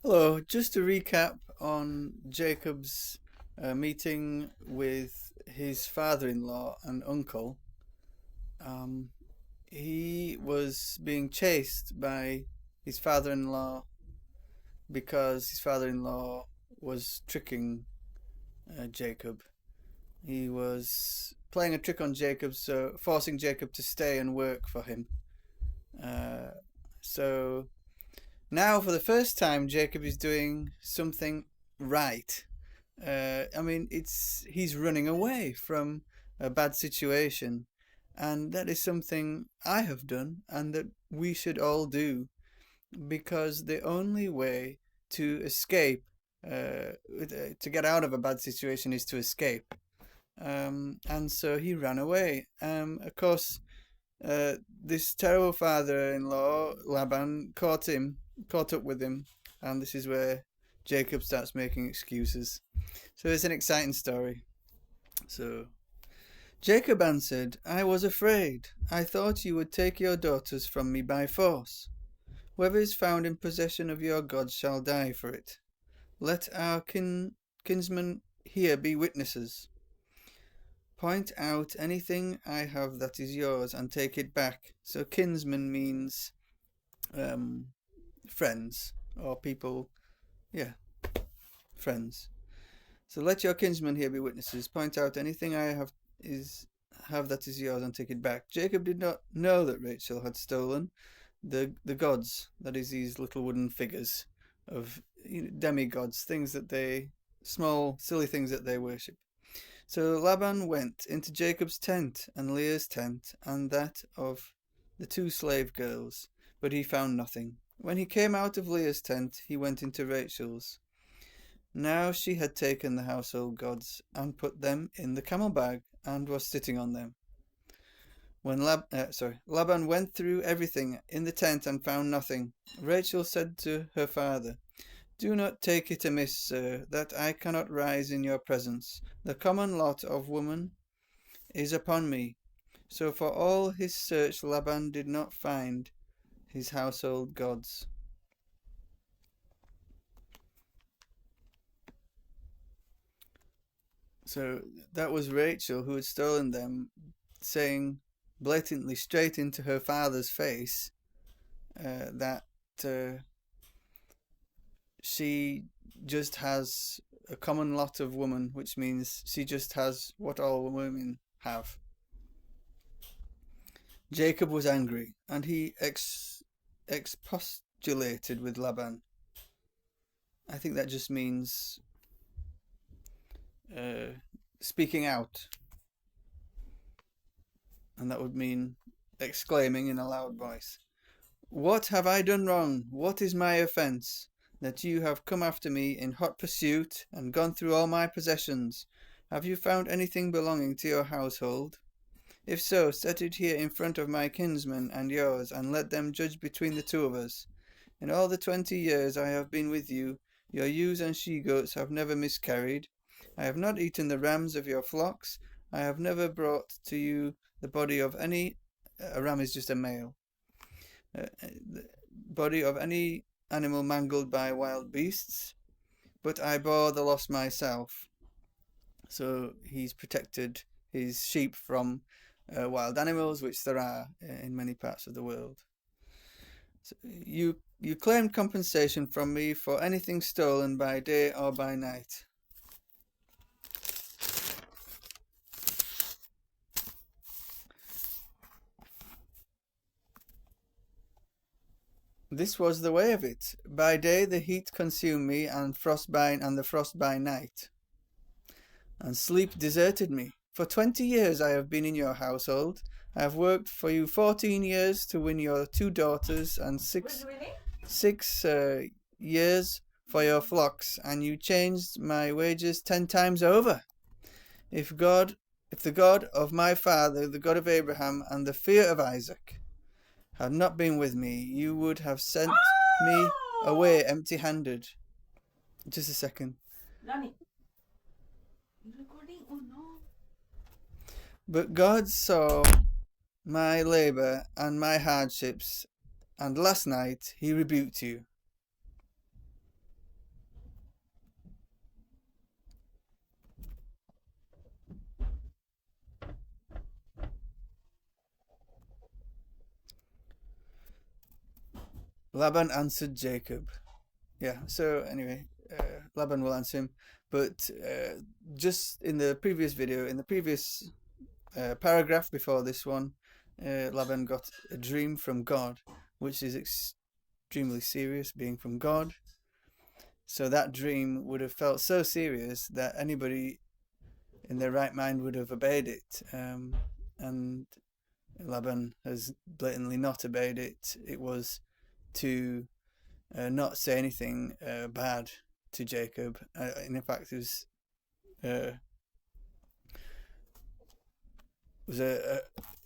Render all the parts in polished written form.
Hello, just to recap on Jacob's meeting with his father-in-law and uncle. Um, he was being chased by his father-in-law because his father-in-law was tricking Jacob. He was playing a trick on Jacob, so forcing Jacob to stay and work for him. Uh, so now, for the first time, Jacob is doing something right. I mean, he's running away from a bad situation, and that is something I have done, and that we should all do, because the only way to escape, to get out of a bad situation, is to escape. And so he ran away. Of course, this terrible father-in-law, Laban, caught up with him, and this is where Jacob starts making excuses. So it's an exciting story. So Jacob answered, I was afraid. I thought you would take your daughters from me by force. Whoever is found in possession of your gods shall die for it. Let our kinsmen here be witnesses. Point out anything I have that is yours and take it back. So kinsman means um, friends or people, yeah, friends. So let your kinsmen here be witnesses. Point out anything I have that is yours and take it back. Jacob did not know that Rachel had stolen the gods, that is, these little wooden figures of demigods, things that small silly things that they worship. So Laban went into Jacob's tent and Leah's tent and that of the two slave girls, but he found nothing. When he came out of Leah's tent, he went into Rachel's. Now she had taken the household gods and put them in the camel bag and was sitting on them. When Laban went through everything in the tent and found nothing, Rachel said to her father, Do not take it amiss, sir, that I cannot rise in your presence. The common lot of woman is upon me. So for all his search Laban did not find his household gods. So that was Rachel who had stolen them, saying blatantly straight into her father's face that she just has a common lot of woman, which means she just has what all women have. Jacob was angry, and he expostulated with Laban. I think that just means speaking out, and that would mean exclaiming in a loud voice. What have I done wrong? What is my offence? That you have come after me in hot pursuit and gone through all my possessions. Have you found anything belonging to your household? If so, set it here in front of my kinsmen and yours, and let them judge between the two of us. In all the 20 years I have been with you, your ewes and she-goats have never miscarried. I have not eaten the rams of your flocks. I have never brought to you the body of any... A ram is just a male. The body of any animal mangled by wild beasts, but I bore the loss myself. So he's protected his sheep from wild animals, which there are in many parts of the world. So you claimed compensation from me for anything stolen by day or by night. This was the way of it. By day the heat consumed me, and the frost by night. And sleep deserted me. For 20 years I have been in your household. I have worked for you 14 years to win your 2 daughters, and six years for your flocks, and you changed my wages 10 times over. If the God of my father, the God of Abraham, and the fear of Isaac had not been with me, you would have sent me away empty-handed. Just a second. But God saw my labor and my hardships, and last night he rebuked you. Laban answered Jacob. Yeah, so anyway, Laban will answer him. But just in the previous video, in the previous paragraph before this one, Laban got a dream from God, which is extremely serious, being from God. So that dream would have felt so serious that anybody in their right mind would have obeyed it. And Laban has blatantly not obeyed it. It was to not say anything bad to Jacob. And in fact, it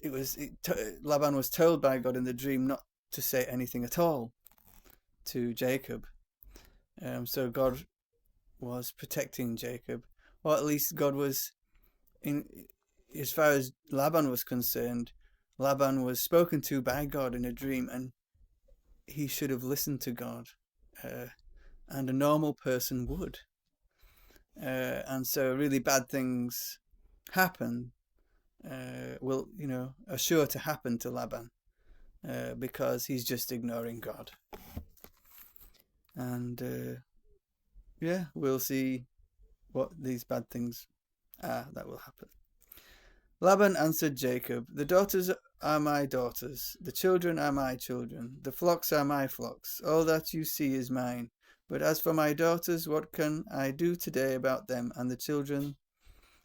was Laban was told by God in the dream not to say anything at all to Jacob. So God was protecting Jacob, or at least God was, in as far as Laban was concerned, Laban was spoken to by God in a dream, and he should have listened to God, and a normal person would. And so really bad things happen, are sure to happen to Laban, because he's just ignoring God. And yeah, we'll see what these bad things are that will happen. Laban answered Jacob, "The daughters are my daughters, the children are my children, the flocks are my flocks, all that you see is mine. But as for my daughters, what can I do today about them and the children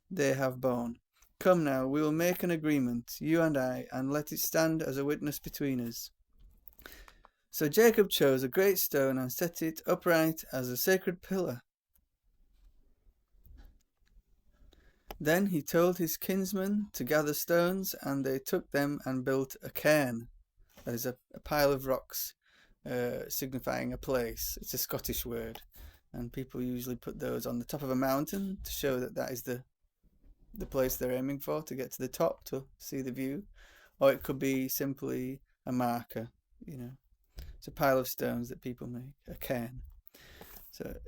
they have borne? Come now, we will make an agreement, you and I, and let it stand as a witness between us." So Jacob chose a great stone and set it upright as a sacred pillar. Then he told his kinsmen to gather stones, and they took them and built a cairn. That is a pile of rocks, signifying a place. It's a Scottish word, and people usually put those on the top of a mountain to show that that is the place they're aiming for, to get to the top to see the view. Or it could be simply a marker, It's a pile of stones that people make, a cairn. So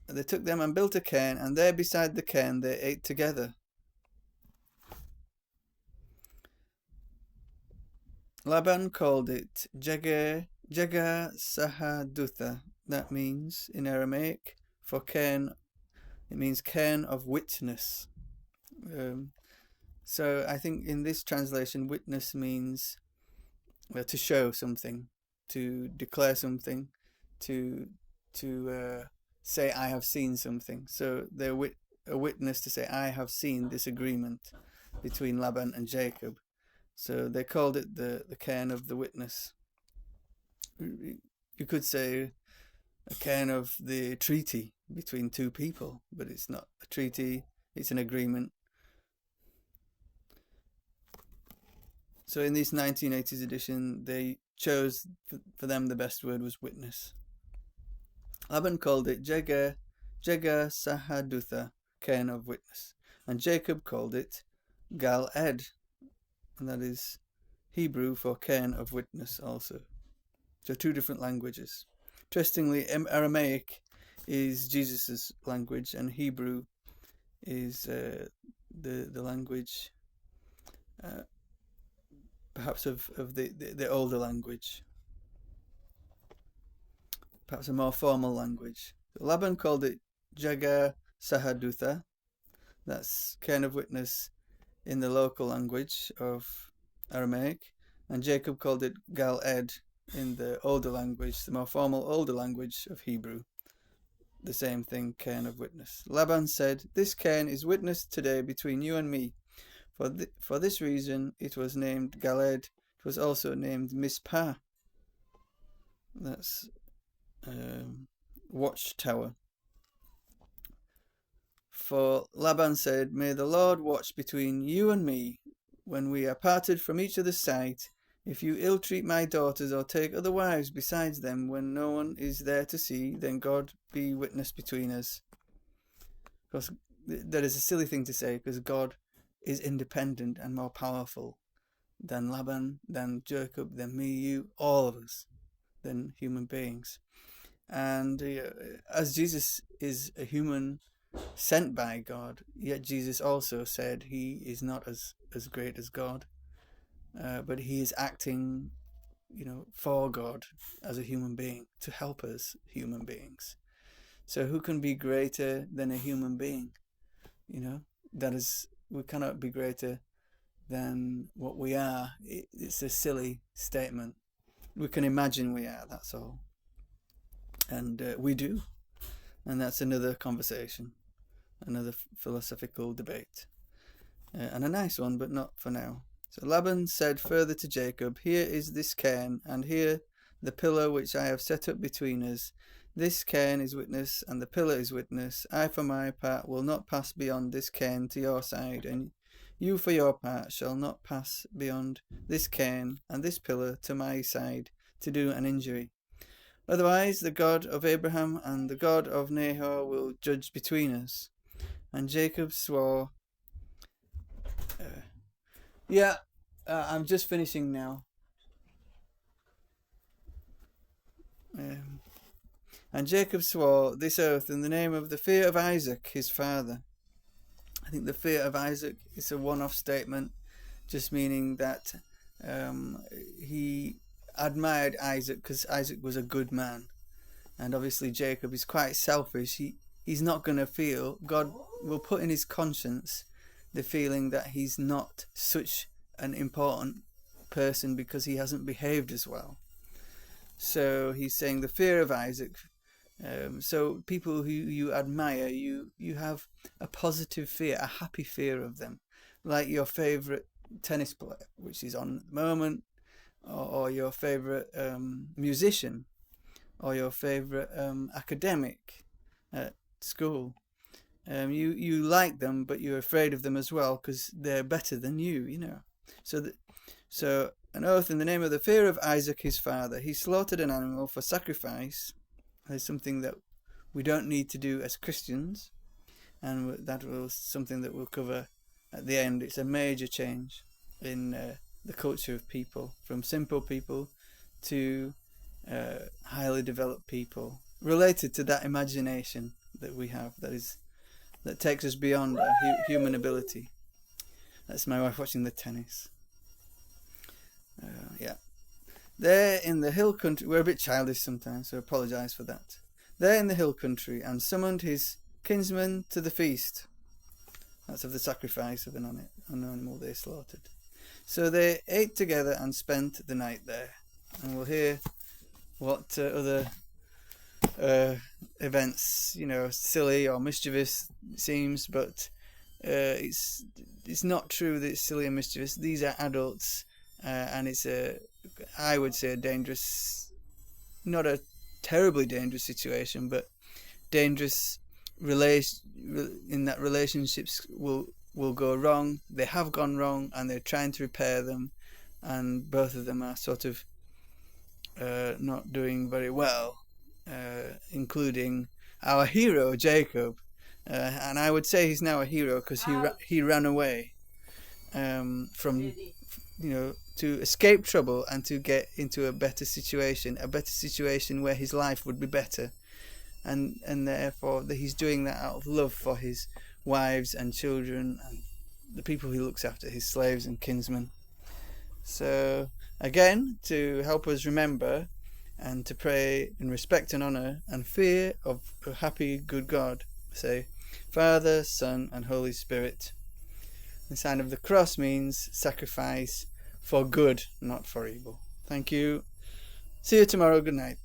they took them and built a cairn, and there beside the cairn they ate together. Laban called it Jegar Sahadutha. That means, in Aramaic, for cairn, it means cairn of witness. So I think in this translation, witness means to show something, to declare something, to say I have seen something. So they're a witness to say I have seen this agreement between Laban and Jacob. So they called it the cairn of the witness. You could say a cairn of the treaty between two people, but it's not a treaty, it's an agreement. So in this 1980s edition, they chose, for them, the best word was witness. Laban called it Jegar Sahadutha, cairn of witness. And Jacob called it Gal Ed, and that is Hebrew for cairn of witness also. So two different languages. Interestingly, Aramaic is Jesus' language, and Hebrew is the language perhaps of the older language, perhaps a more formal language. So Laban called it Jegar Sahadutha, that's cairn of witness in the local language of Aramaic, and Jacob called it Gal Ed in the older language, the more formal older language of Hebrew. The same thing, cairn of witness. Laban said, "This cairn is witness today between you and me. For this reason it was named Galed. It was also named Mizpah." That's watchtower. For Laban said, "May the Lord watch between you and me when we are parted from each other's sight. If you ill-treat my daughters or take other wives besides them when no one is there to see, then God be witness between us." Because that is a silly thing to say, because God is independent and more powerful than Laban, than Jacob, than me, you, all of us, than human beings. And as Jesus is a human sent by God, yet Jesus also said he is not as great as God, but he is acting for God as a human being, to help us human beings. So who can be greater than a human being? That is, we cannot be greater than what we are. It's a silly statement. We can imagine we are, that's all. And we do. And that's another conversation, another philosophical debate. And a nice one, but not for now. So Laban said further to Jacob, "Here is this cairn, and here the pillar which I have set up between us. This cairn is witness, and the pillar is witness. I for my part will not pass beyond this cairn to your side, and you for your part shall not pass beyond this cairn and this pillar to my side to do an injury. Otherwise the God of Abraham and the God of Nahor will judge between us." And Jacob swore... I'm just finishing now. And Jacob swore this oath in the name of the fear of Isaac, his father. I think the fear of Isaac is a one-off statement, just meaning that he admired Isaac because Isaac was a good man. And obviously Jacob is quite selfish. He's not going to feel, God will put in his conscience the feeling that he's not such an important person because he hasn't behaved as well. So he's saying the fear of Isaac. So people who you admire, you have a positive fear, a happy fear of them, like your favourite tennis player, which is on at the moment, or your favourite musician, or your favourite academic at school. You like them, but you're afraid of them as well because they're better than you. So an oath in the name of the fear of Isaac his father. He slaughtered an animal for sacrifice. There's something that we don't need to do as Christians, and that was something that we'll cover at the end. It's a major change in the culture of people, from simple people to highly developed people, related to that imagination that we have that takes us beyond our human ability. That's my wife watching the tennis. They're in the hill country. We're a bit childish sometimes, so I apologise for that. They're in the hill country and summoned his kinsmen to the feast. That's of the sacrifice of an animal they slaughtered. So they ate together and spent the night there. And we'll hear what other events, silly or mischievous it seems, but it's not true that it's silly and mischievous. These are adults, and it's I would say a dangerous, not a terribly dangerous situation, but dangerous in that relationships will go wrong. They have gone wrong, and they're trying to repair them, and both of them are sort of not doing very well, including our hero Jacob, and I would say he's now a hero because he ran away from to escape trouble and to get into a better situation where his life would be better, and therefore he's doing that out of love for his wives and children and the people he looks after, his slaves and kinsmen. So again, to help us remember and to pray in respect and honour and fear of a happy, good God, say, Father, Son and Holy Spirit. The sign of the cross means sacrifice for good, not for evil. Thank you. See you tomorrow. Good night.